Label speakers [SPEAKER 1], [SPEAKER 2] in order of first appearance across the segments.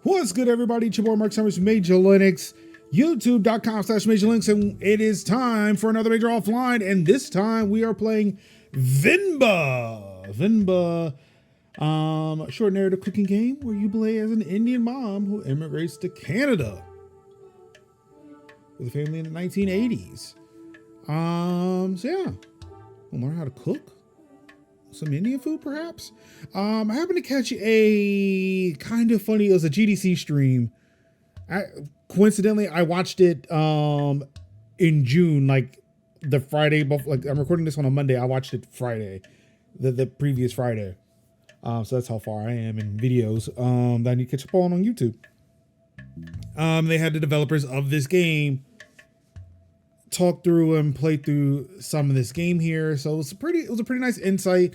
[SPEAKER 1] What's good, everybody? It's your boy Mark Summers from Major Linux, youtube.com/Major Linux, and it is time for another Major Offline, and this time we are playing Venba. A short narrative cooking game where you play as an Indian mom who immigrates to Canada with a family in the 1980s. So yeah, we'll learn how to cook some Indian food, perhaps. I happened to catch a kind of funny, it was a GDC stream. Coincidentally, I watched it in June, like the Friday before. Like, I'm recording this on a Monday. I watched it Friday, the previous Friday. So that's how far I am in videos that I need to catch up on YouTube. They had the developers of this game talk through and play through some of this game here. So it was a pretty nice insight.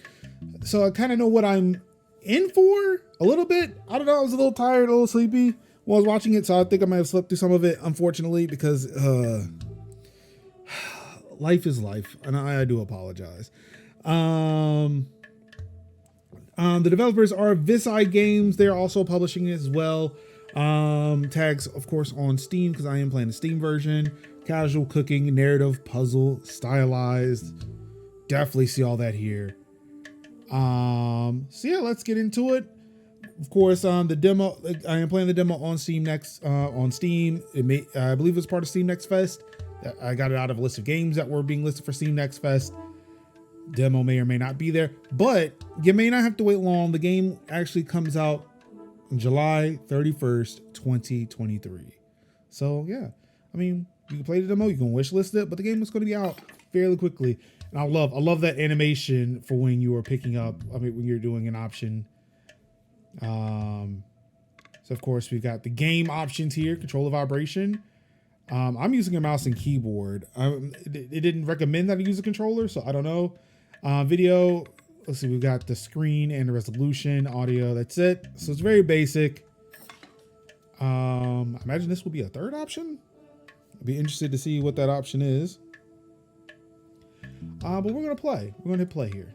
[SPEAKER 1] So I kind of know what I'm in for a little bit. I don't know. I was a little tired, a little sleepy while I was watching it. So I think I might have slept through some of it, unfortunately, because life is life. And I do apologize. The developers are Visai Games. They're also publishing it as well. Tags, of course, on Steam, because I am playing the Steam version. Casual cooking, narrative, puzzle, stylized. Definitely see all that here. So yeah, let's get into it. Of course, the demo, I am playing the demo on Steam next, on Steam. I believe it's part of Steam Next Fest. I got it out of a list of games that were being listed for Steam Next Fest. Demo may or may not be there, but you may not have to wait long. The game actually comes out on July 31st, 2023. So yeah, I mean, you can play the demo, you can wish list it, but the game is going to be out fairly quickly. And I love that animation for when you are picking up, when you're doing an option. So of course we've got the game options here, controller vibration. I'm using a mouse and keyboard. It didn't recommend that I use a controller, so I don't know. Video, let's see, we've got the screen and the resolution, audio, that's it. So it's very basic. I imagine this will be a third option. I'd be interested to see what that option is. But we're gonna play. We're gonna hit play here.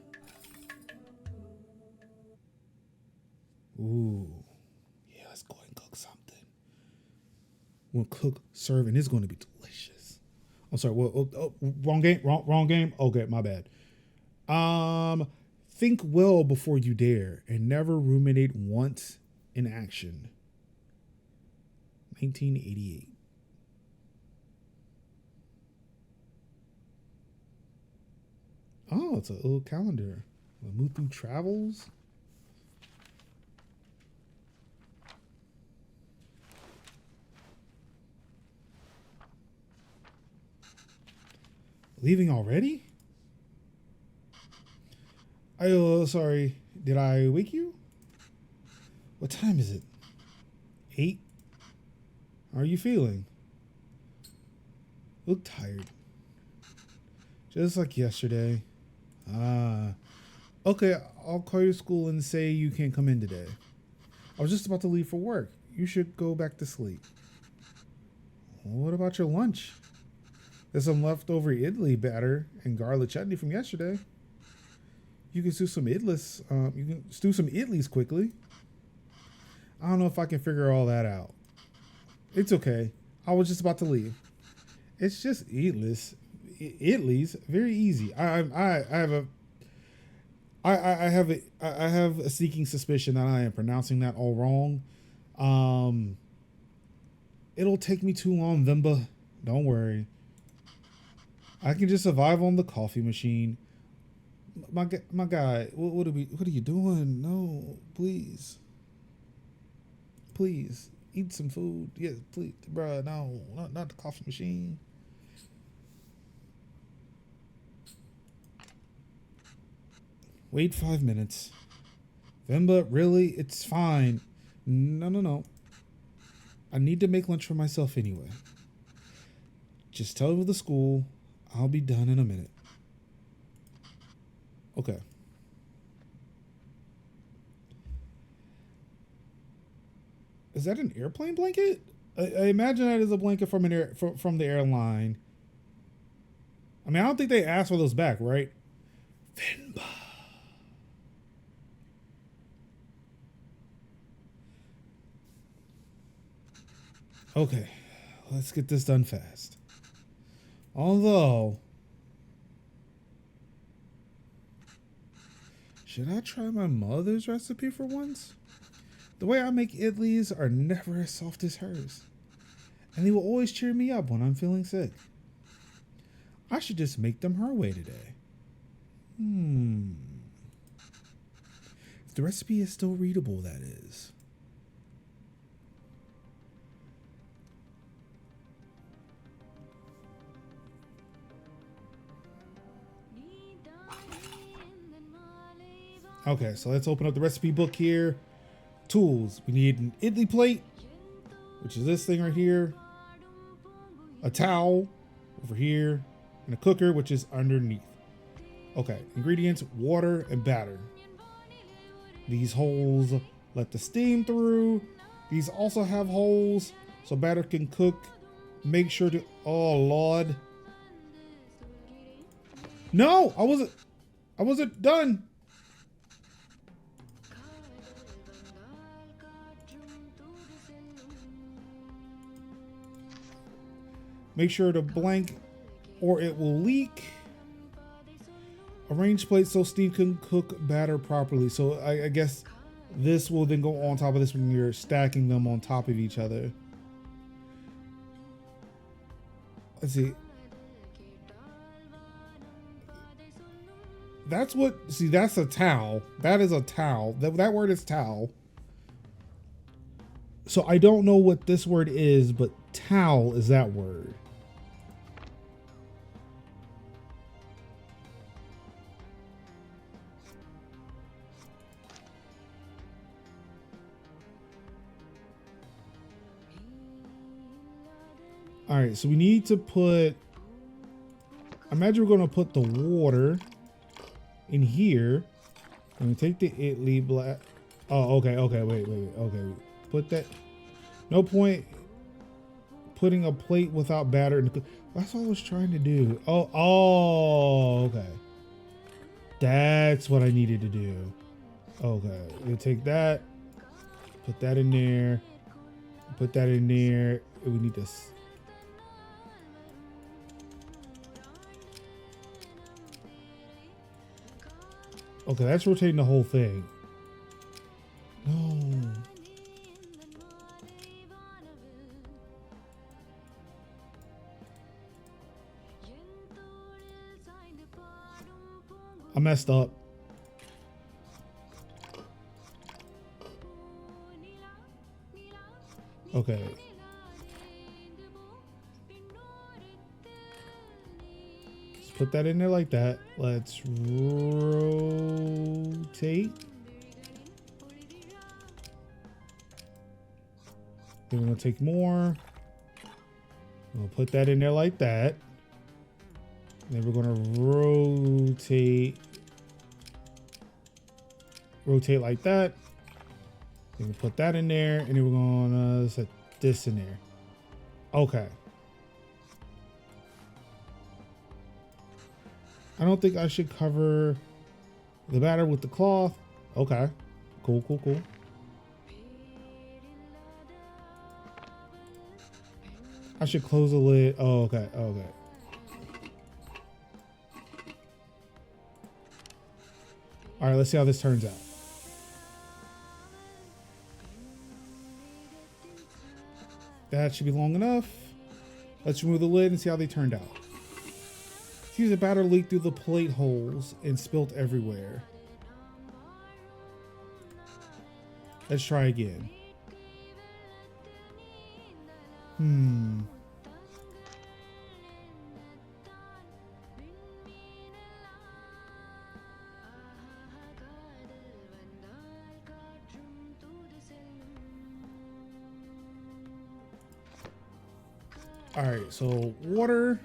[SPEAKER 1] Ooh, yeah, let's go and cook something. We'll cook, serve, and it's gonna be delicious. I'm sorry. Wrong game. Wrong game. Okay, my bad. Think well before you dare, and never ruminate once in action. 1988. Oh, it's a little calendar. We'll move through travels. Leaving already? Oh, sorry. Did I wake you? What time is it? 8? How are you feeling? Look tired. Just like yesterday. Okay, I'll call your school and say you can't come in today. I was just about to leave for work. You should go back to sleep. What about your lunch? There's some leftover idli batter and garlic chutney from yesterday. You can stew some idlis. You can stew some idlis quickly. I don't know if I can figure all that out. It's okay. I was just about to leave. It's just idlis. Idlis, very easy. I have a sneaking suspicion that I am pronouncing that all wrong. It'll take me too long, Venba. Don't worry. I can just survive on the coffee machine. My guy, what are you doing? No, please eat some food. Yes, please, bro. No, not the coffee machine. Wait 5 minutes. Venba, really? It's fine. No. I need to make lunch for myself anyway. Just tell the school I'll be done in a minute. Okay. Is that an airplane blanket? I imagine that is a blanket from from the airline. I mean, I don't think they asked for those back, right? Venba. Okay, let's get this done fast. Although, should I try my mother's recipe for once? The way I make idlis are never as soft as hers, and they will always cheer me up when I'm feeling sick. I should just make them her way today. If the recipe is still readable, that is. Okay, so let's open up the recipe book here. Tools. We need an idli plate, which is this thing right here. A towel over here. And a cooker, which is underneath. Okay, ingredients, water and batter. These holes let the steam through. These also have holes so batter can cook. Make sure to, oh Lord. No, I wasn't done. Make sure to blank or it will leak. Arrange plates so steam can cook batter properly. So I guess this will then go on top of this when you're stacking them on top of each other. Let's see. That's what, see, that's a towel. That is a towel. That word is towel. So I don't know what this word is, but towel is that word. All right, so we need to put, I imagine we're going to put the water in here. I'm going to take the idli black. Oh, okay, wait. Okay, put that. No point putting a plate without batter. That's what I was trying to do. Oh, okay. That's what I needed to do. Okay, we'll take that, put that in there, put that in there. We need this. Okay, that's rotating the whole thing. No. I messed up. Okay. Let's put that in there like that. Let's rotate. Then we're gonna take more. We'll put that in there like that. Then we're gonna rotate like that. Then we'll put that in there, and then we're gonna set this in there. Okay. I don't think I should cover the batter with the cloth. Okay. Cool. I should close the lid. Oh, okay. All right, let's see how this turns out. That should be long enough. Let's remove the lid and see how they turned out. See the batter leaked through the plate holes and spilt everywhere. Let's try again. All right, so water.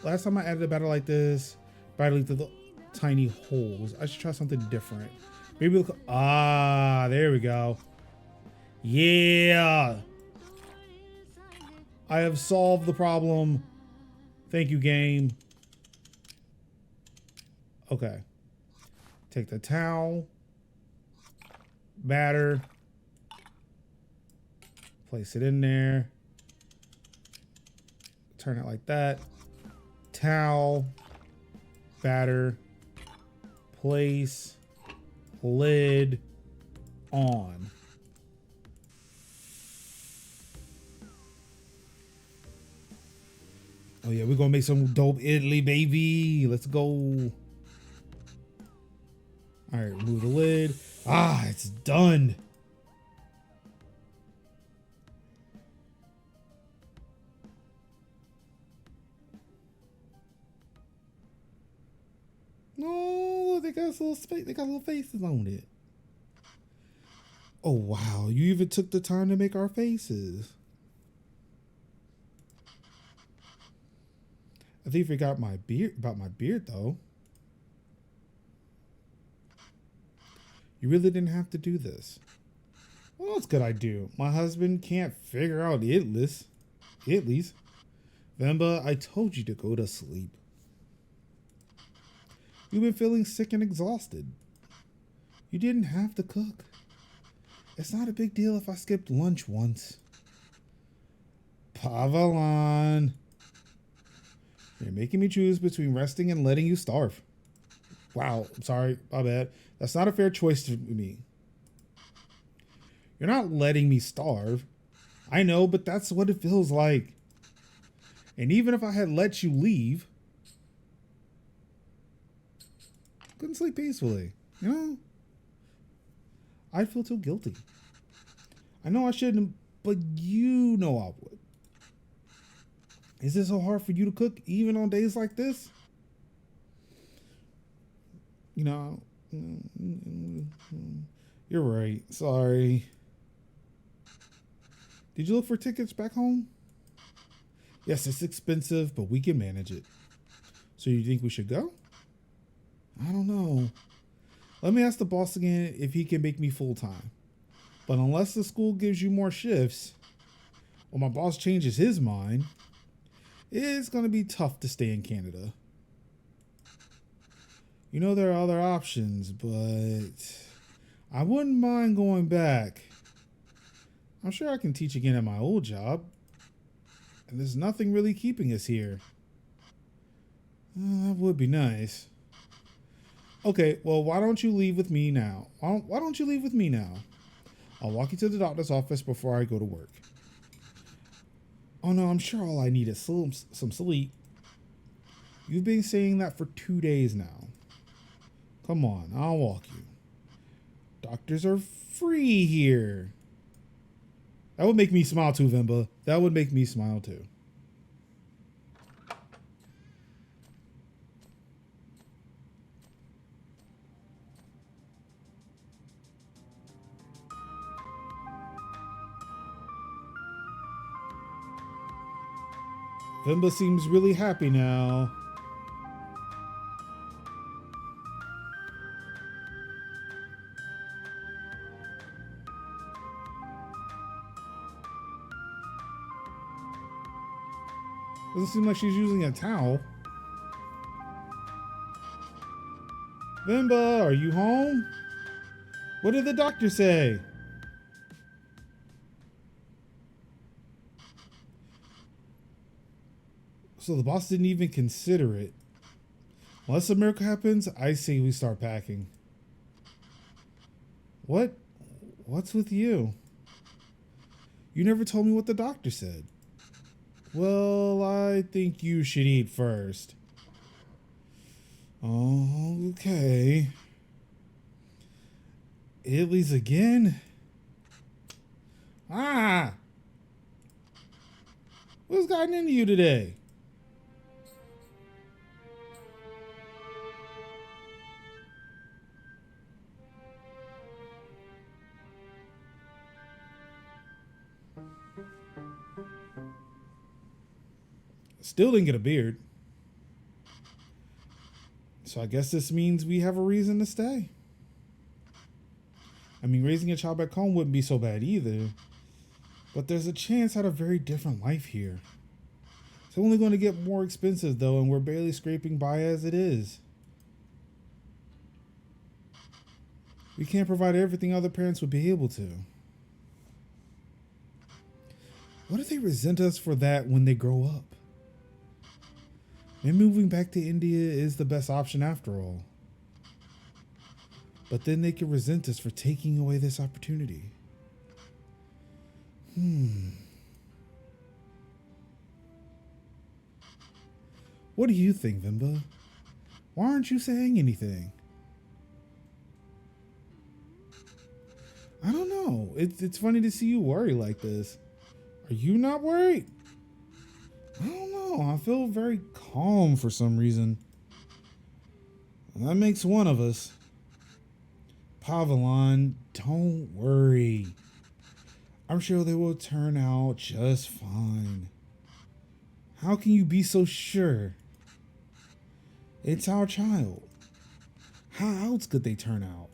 [SPEAKER 1] Last time I added a batter like this, batter leaked through the tiny holes. I should try something different. Maybe look. Ah, there we go. Yeah. I have solved the problem. Thank you, game. Okay. Take the towel, batter, Place it in there. Turn it like that. Towel. Batter. Place. Lid. On. Oh yeah, we're gonna make some dope Italy, baby. Let's go. All right, remove the lid. Ah, it's done. No, they got little space. They got little faces on it. Oh wow, you even took the time to make our faces. I think you forgot my beard about my beard though. You really didn't have to do this. Well, that's good I do. My husband can't figure out Itlies. Venba, I told you to go to sleep. You've been feeling sick and exhausted. You didn't have to cook. It's not a big deal if I skipped lunch once. Pavalon. You're making me choose between resting and letting you starve. Wow, I'm sorry, my bad. That's not a fair choice to me. You're not letting me starve. I know, but that's what it feels like. And even if I had let you leave, I couldn't sleep peacefully, you know? I'd feel too guilty. I know I shouldn't, but you know I would. Is it so hard for you to cook even on days like this? You know, you're right. Sorry. Did you look for tickets back home? Yes, it's expensive, but we can manage it. So you think we should go? I don't know. Let me ask the boss again if he can make me full-time. But unless the school gives you more shifts, or my boss changes his mind, it's going to be tough to stay in Canada. You know, there are other options, but I wouldn't mind going back. I'm sure I can teach again at my old job. And there's nothing really keeping us here. That would be nice. Okay, well, why don't you leave with me now? Why don't you leave with me now? I'll walk you to the doctor's office before I go to work. Oh no, I'm sure all I need is some sleep. You've been saying that for 2 days now. Come on, I'll walk you. Doctors are free here. That would make me smile too, Venba. That would make me smile too. Venba seems really happy now. Doesn't seem like she's using a towel. Venba, are you home? What did the doctor say? So the boss didn't even consider it. Unless a miracle happens, I say we start packing. What's with you? You never told me what the doctor said. Well, I think you should eat first. Okay. Italy's again? Ah! What's gotten into you today? Still didn't get a beard. So I guess this means we have a reason to stay. I mean, raising a child back home wouldn't be so bad either. But there's a chance at a very different life here. It's only going to get more expensive though, and we're barely scraping by as it is. We can't provide everything other parents would be able to. What if they resent us for that when they grow up? Maybe moving back to India is the best option after all. But then they could resent us for taking away this opportunity. What do you think, Venba? Why aren't you saying anything? I don't know. It's funny to see you worry like this. Are you not worried? I don't know. I feel very calm for some reason. That makes one of us. Pavilon, don't worry. I'm sure they will turn out just fine. How can you be so sure? It's our child. How else could they turn out?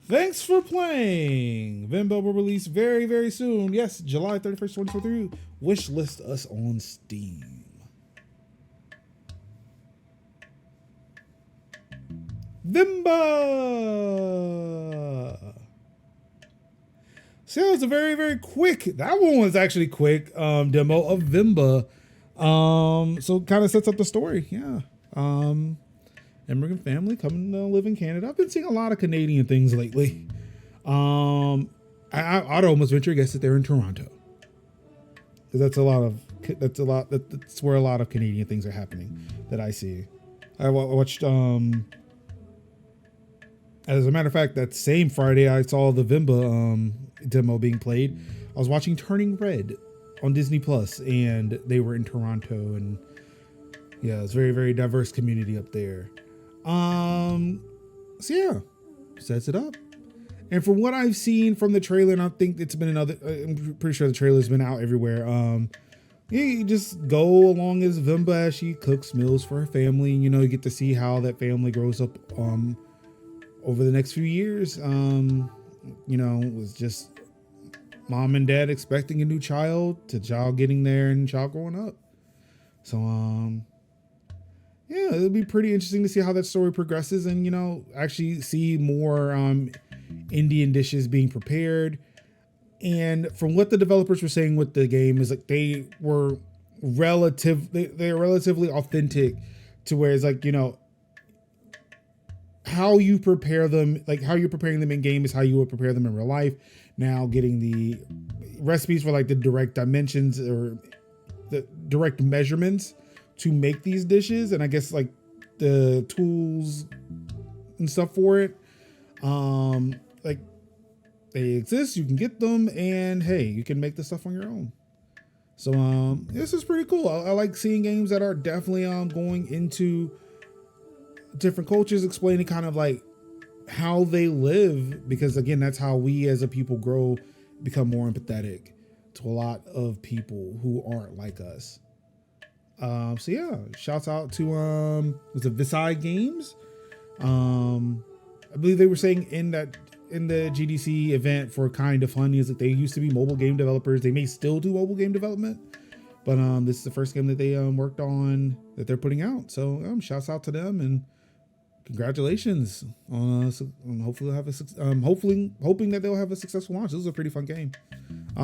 [SPEAKER 1] Thanks for playing. Venba will release very, very soon. Yes, July 31st, 2023. Wishlist us on Steam. Venba. So it was a very, very quick. That one was actually quick demo of Venba. So kind of sets up the story. Yeah. Immigrant family coming to live in Canada. I've been seeing a lot of Canadian things lately. I'd almost venture to guess that they're in Toronto, because that's where a lot of Canadian things are happening that I see. I watched as a matter of fact, that same Friday I saw the Venba demo being played. I was watching Turning Red on Disney Plus, and they were in Toronto, and yeah, it's very, very diverse community up there. So yeah, sets it up. And from what I've seen from the trailer, and I think it's been I'm pretty sure the trailer's been out everywhere. Yeah, you just go along as Venba as she cooks meals for her family. You know, you get to see how that family grows up over the next few years. You know, it was just mom and dad expecting a new child to child getting there and child growing up. So yeah, it'll be pretty interesting to see how that story progresses, and you know, actually see more Indian dishes being prepared. And from what the developers were saying with the game is like they were they're relatively authentic to where it's like, you know, how you prepare them, like how you're preparing them in game is how you would prepare them in real life. Now getting the recipes for like the direct dimensions or the direct measurements to make these dishes, and I guess like the tools and stuff for it, like they exist, you can get them, and hey, you can make the stuff on your own. So this is pretty cool. I like seeing games that are definitely going into different cultures, explaining kind of like how they live, because again, that's how we as a people grow, become more empathetic to a lot of people who aren't like us. So yeah, shouts out to was it Visai Games? I believe they were saying in the GDC event for Kind of Fun is that they used to be mobile game developers. They may still do mobile game development, but this is the first game that they worked on that they're putting out. So shouts out to them, and congratulations on hopefully have hoping that they'll have a successful launch. This is a pretty fun game.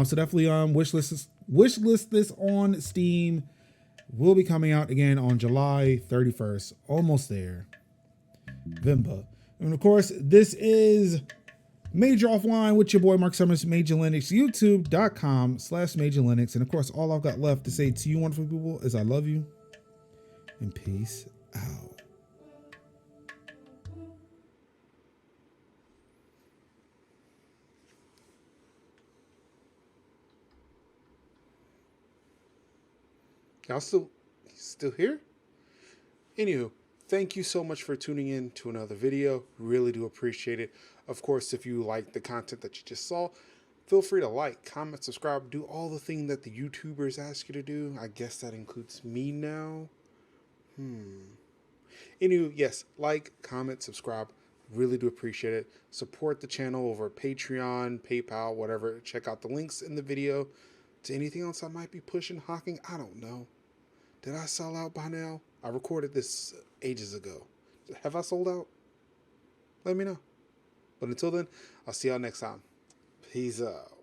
[SPEAKER 1] So definitely wishlist this on Steam. Will be coming out again on July 31st. Almost there. Venba. And of course, this is Major Offline with your boy Mark Summers, Major Linux, youtube.com/Major Linux. And of course, all I've got left to say to you wonderful people is I love you and peace out. Y'all still here? Anywho, thank you so much for tuning in to another video. Really do appreciate it. Of course, if you like the content that you just saw, feel free to like, comment, subscribe, do all the things that the YouTubers ask you to do. I guess that includes me now. Anywho, yes, like, comment, subscribe. Really do appreciate it. Support the channel over Patreon, PayPal, whatever. Check out the links in the video to anything else I might be pushing, hawking. I don't know. Did I sell out by now? I recorded this ages ago. Have I sold out?
[SPEAKER 2] let me know. But until then, I'll see y'all next time. Peace out.